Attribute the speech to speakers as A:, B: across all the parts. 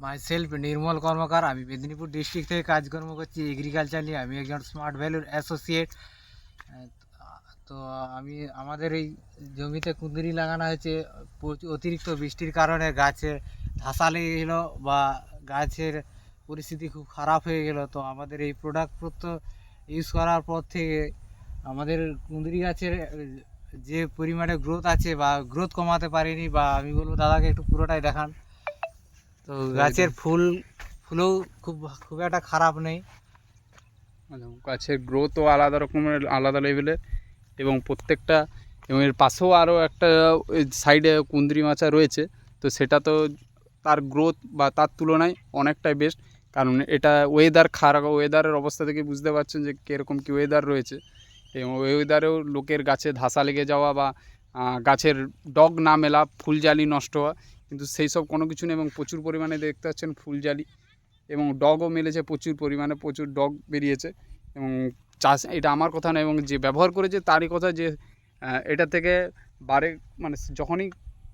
A: Myself নির্মল কর্মকার। আমি Medinipur district থেকে কাজকর্ম করছি এগ্রিকালচার নিয়ে। আমি একজন স্মার্ট ভ্যালুর অ্যাসোসিয়েট। তো আমাদের এই জমিতে কুঁদরি লাগানো হয়েছে। অতিরিক্ত বৃষ্টির কারণে গাছে ধসা লেগে গেলো বা গাছের পরিস্থিতি খুব খারাপ হয়ে গেল। তো আমাদের এই প্রোডাক্ট ইউজ করার পর থেকে আমাদের কুঁদরি গাছের যে পরিমাণে গ্রোথ আছে বা গ্রোথ কমাতে পারিনি, বা আমি বলবো দাদাকে একটু পুরোটাই দেখান। তো গাছের ফুলও খুব খুব একটা খারাপ নেই।
B: গাছের গ্রোথও আলাদা রকমের, আলাদা লেভেলের, এবং প্রত্যেকটা, এবং এর পাশেও আরও একটা সাইডে কুঁদরি মাচা রয়েছে। তো সেটা তো তার গ্রোথ বা তার তুলনায় অনেকটাই বেস্ট, কারণ এটা ওয়েদার খারাপ, ওয়েদারের অবস্থা থেকে বুঝতে পারছেন যে কীরকম কী ওয়েদার রয়েছে। এবং ওয়েদারেও লোকের গাছে ধসা লেগে যাওয়া বা গাছের ডগ না মেলা, ফুলজালি নষ্ট হওয়া, কিন্তু সেই সব কোনো কিছু নেই। এবং প্রচুর পরিমাণে দেখতে পাচ্ছেন ফুলজালি, এবং ডগও মেলেছে প্রচুর পরিমাণে, প্রচুর ডগ বেরিয়েছে। এবং চাষ, এটা আমার কথা না, এবং যে ব্যবহার করেছে তারই কথা, যে এটা থেকে মানে যখনই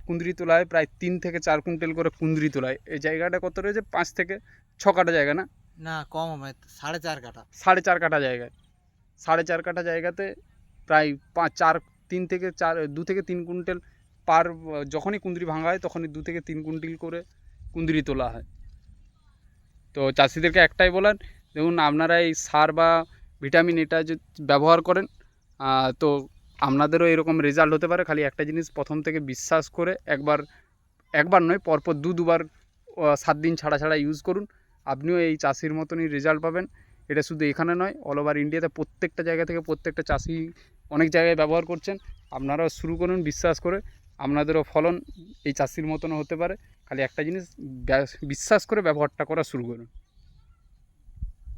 B: কুঁদরি তোলা হয় প্রায় 3 থেকে 4 কুইন্টাল করে কুঁদরি তোলা হয়। এই জায়গাটা কত রয়েছে? 5 থেকে 6 কাঠা জায়গা, না
A: না কম হবে, 4.5 কাঠা।
B: 4.5 কাঠা জায়গায়, 4.5 কাঠা জায়গাতে প্রায় 3 থেকে 4, 2 থেকে 3 কুইন্টাল পার, যখনই কুঁদরি ভাঙা হয় তখনই 2 থেকে 3 কুইন্টাল করে কুঁদরি তোলা হয়। তো চাষিদেরকে একটাই বলার, দেখুন আপনারা এই সার বা ভিটামিন এটা যে ব্যবহার করেন, তো আপনাদেরও এরকম রেজাল্ট হতে পারে। খালি একটা জিনিস প্রথম থেকে বিশ্বাস করে একবার নয়, পরপর দুবার 7 দিন ছাড়া ছাড়া ইউজ করুন। আপনিও এই চাষির মতনই রেজাল্ট পাবেন। এটা শুধু এখানে নয়, অল ওভার ইন্ডিয়াতে প্রত্যেকটা জায়গা থেকে প্রত্যেকটা চাষি অনেক জায়গায় ব্যবহার করছেন। আপনারাও শুরু করুন বিশ্বাস করে, আপনাদেরও ফলন এই চাষির মতনও হতে পারে। খালি একটা জিনিস বিশ্বাস করে ব্যবহারটা করা শুরু করুন।